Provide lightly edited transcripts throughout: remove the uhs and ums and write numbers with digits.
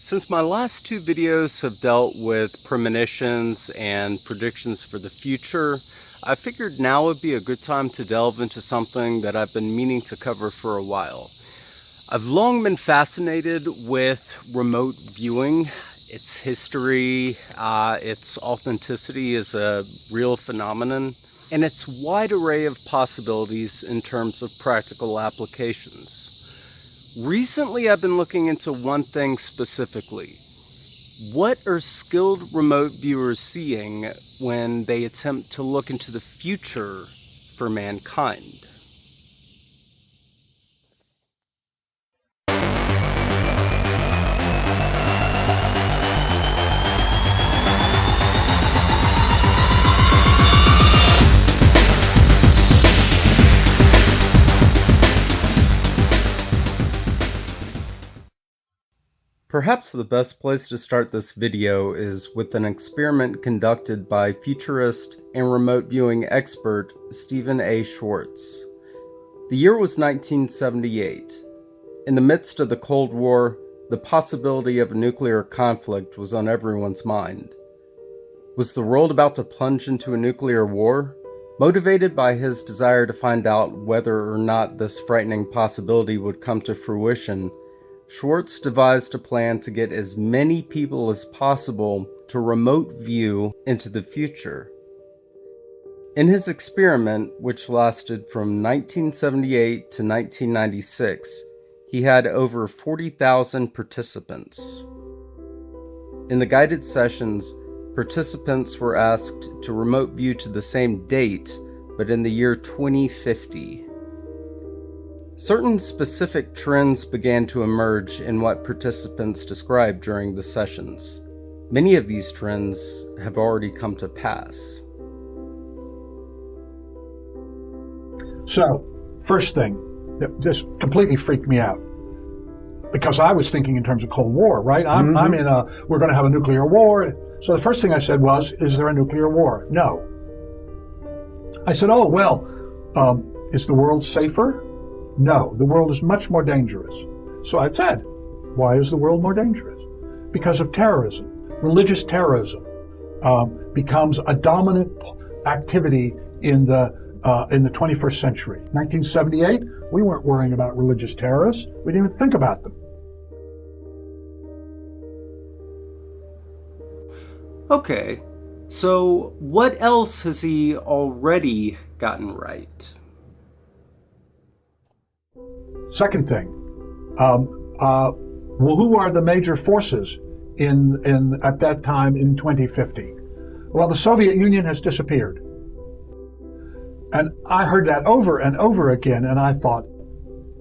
Since my last two videos have dealt with premonitions and predictions for the future, I figured now would be a good time to delve into something that I've been meaning to cover for a while. I've long been fascinated with remote viewing, its history, its authenticity as a real phenomenon, and its wide array of possibilities in terms of practical applications. Recently, I've been looking into one thing specifically. What are skilled remote viewers seeing when they attempt to look into the future for mankind? Perhaps the best place to start this video is with an experiment conducted by futurist and remote viewing expert Stephen A. SCHWARTZ. The year was 1978. In the midst of the Cold War, the possibility of a nuclear conflict was on everyone's mind. Was the world about to plunge into a nuclear war? Motivated by his desire to find out whether or not this frightening possibility would come to fruition, SCHWARTZ devised a plan to get as many people as possible to remote view into the future. In his experiment, which lasted from 1978 to 1996, he had over 40,000 participants. In the guided sessions, participants were asked to remote view to the same date, but in the year 2050. Certain specific trends began to emerge in what participants described during the sessions. Many of these trends have already come to pass. So, first thing, that just completely freaked me out. Because I was thinking in terms of Cold War, right? We're going to have a nuclear war. So the first thing I said was, is there a nuclear war? No. I said, is the world safer? No, the world is much more dangerous. So I said, why is the world more dangerous? Because of terrorism. Religious terrorism becomes a dominant activity in the 21st century. 1978, we weren't worrying about religious terrorists. We didn't even think about them. Okay, so what else has he already gotten right? Second thing, who are the major forces at that time in 2050? Well, the Soviet Union has disappeared. And I heard that over and over again, and I thought,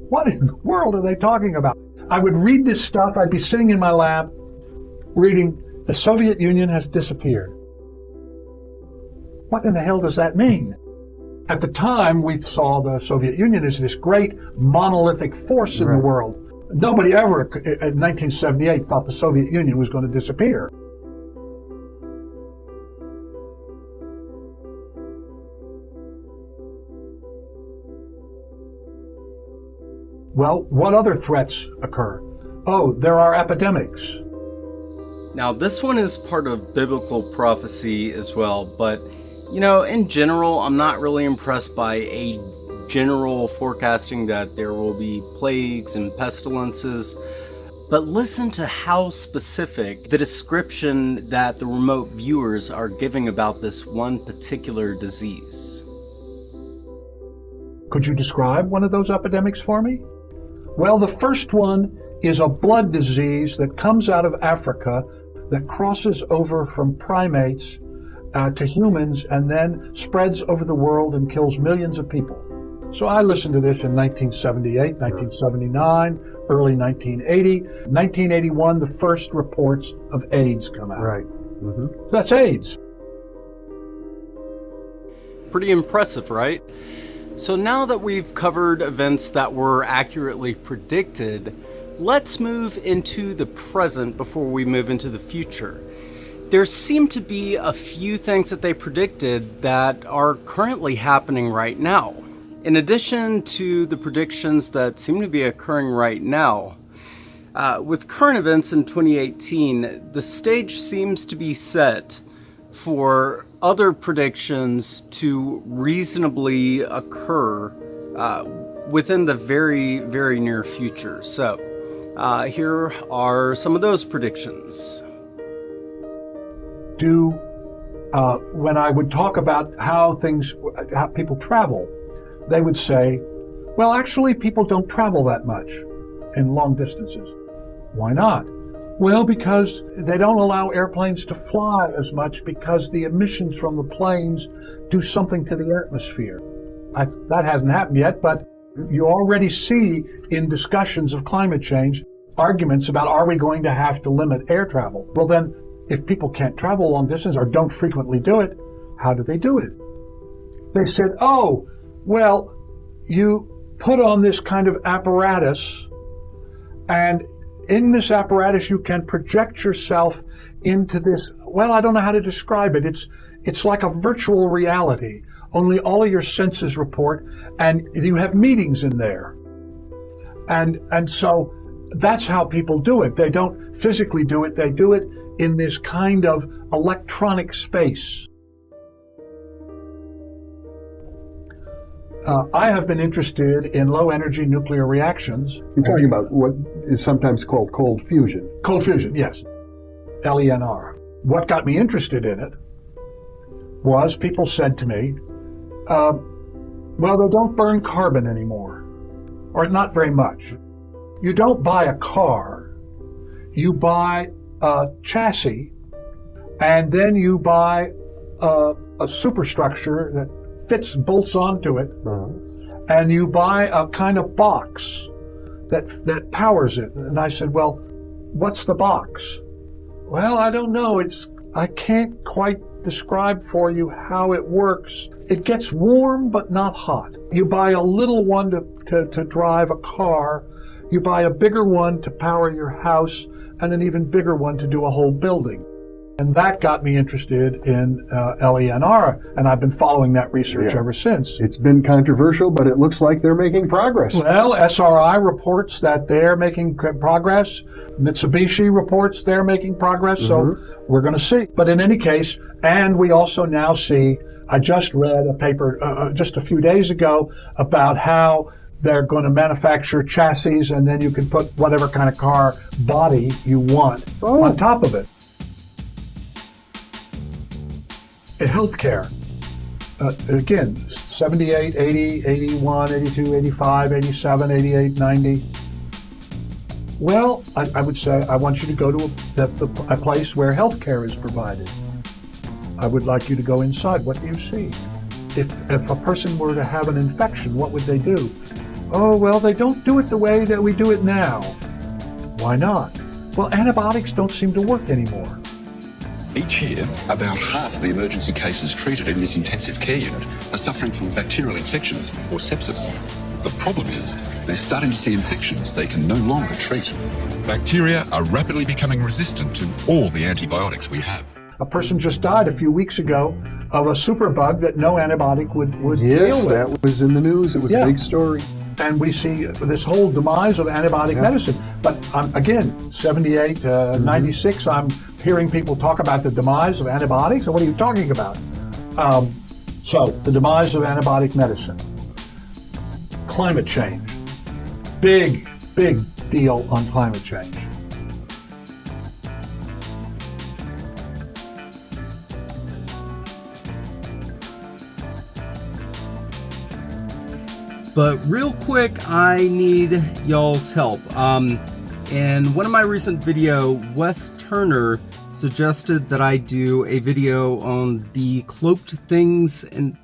what in the world are they talking about? I would read this stuff, I'd be sitting in my lab reading, the Soviet Union has disappeared. What in the hell does that mean? At the time, we saw the Soviet Union as this great monolithic force in the world. Nobody ever, in 1978, thought the Soviet Union was going to disappear. Well, what other threats occur? Oh, there are epidemics. Now, this one is part of biblical prophecy as well, but in general, I'm not really impressed by a general forecasting that there will be plagues and pestilences. But listen to how specific the description that the remote viewers are giving about this one particular disease. Could you describe one of those epidemics for me? Well, the first one is a blood disease that comes out of Africa that crosses over from primates to humans and then spreads over the world and kills millions of people. So I listened to this in 1978, 1979, early 1980. 1981, the first reports of AIDS come out. Right. So that's AIDS. Pretty impressive, right? So now that we've covered events that were accurately predicted, let's move into the present before we move into the future. There seem to be a few things that they predicted that are currently happening right now. In addition to the predictions that seem to be occurring right now, With current events in 2018, the stage seems to be set for other predictions to reasonably occur within the very, very near future. So here are some of those predictions. When I would talk about how people travel, they would say, well, actually, people don't travel that much in long distances. Why not? Well, because they don't allow airplanes to fly as much because the emissions from the planes do something to the atmosphere. That hasn't happened yet, but you already see in discussions of climate change arguments about, are we going to have to limit air travel? Well, then, if people can't travel long distance or don't frequently do it, how do they do it? They said, oh, well, you put on this kind of apparatus, and in this apparatus you can project yourself into this, well, I don't know how to describe it. It's like a virtual reality. Only all of your senses report, and you have meetings in there. And so that's how people do it. They don't physically do it. They do it in this kind of electronic space. I have been interested in low-energy nuclear reactions. You're talking about what is sometimes called cold fusion. Cold fusion, yes. LENR. What got me interested in it was people said to me, well, they don't burn carbon anymore, or not very much. You don't buy a car, you buy a chassis, and then you buy a superstructure that bolts onto it, and you buy a kind of box that powers it. And I said, well, what's the box? Well, I don't know. I can't quite describe for you how it works. It gets warm but not hot. You buy a little one to drive a car, you buy a bigger one to power your house, and an even bigger one to do a whole building. And that got me interested in LENR, and I've been following that research ever since. It's been controversial, but it looks like they're making progress. Well, SRI reports that they're making progress. Mitsubishi reports they're making progress, so we're going to see. But in any case, and we also now see, I just read a paper just a few days ago about how they're going to manufacture chassis, and then you can put whatever kind of car body you want on top of it. Healthcare, again, 78, 80, 81, 82, 85, 87, 88, 90. Well, I would say I want you to go to a place where healthcare is provided. I would like you to go inside. What do you see? If a person were to have an infection, what would they do? Oh, well, they don't do it the way that we do it now. Why not? Well, antibiotics don't seem to work anymore. Each year, about half of the emergency cases treated in this intensive care unit are suffering from bacterial infections or sepsis. The problem is, they're starting to see infections they can no longer treat. Bacteria are rapidly becoming resistant to all the antibiotics we have. A person just died a few weeks ago of a superbug that no antibiotic would deal with. Yes, that was in the news. It was a big story. And we see this whole demise of antibiotic medicine. But again, 78, 96, I'm hearing people talk about the demise of antibiotics. And what are you talking about? So, the demise of antibiotic medicine. Climate change. Big, big deal on climate change. But real quick, I need y'all's help. In one of my recent videos, Wes Turner suggested that I do a video on the cloaked things in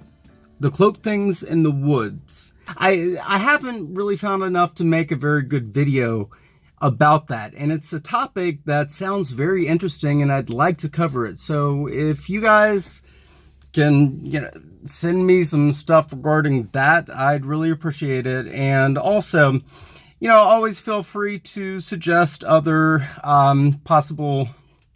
the woods. I haven't really found enough to make a very good video about that, and it's a topic that sounds very interesting, and I'd like to cover it. So if you guys can, send me some stuff regarding that, I'd really appreciate it. And also, always feel free to suggest other possible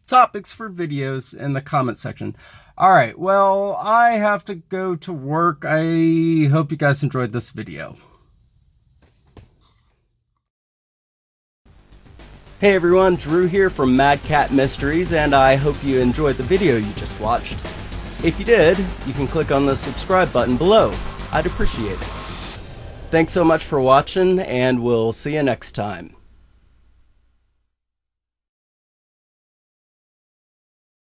topics for videos in the comment section. All right, well, I have to go to work. I hope you guys enjoyed this video. Hey everyone, Drew here from Mad Cat Mysteries, and I hope you enjoyed the video you just watched. If you did, you can click on the subscribe button below. I'd appreciate it. Thanks so much for watching, and we'll see you next time.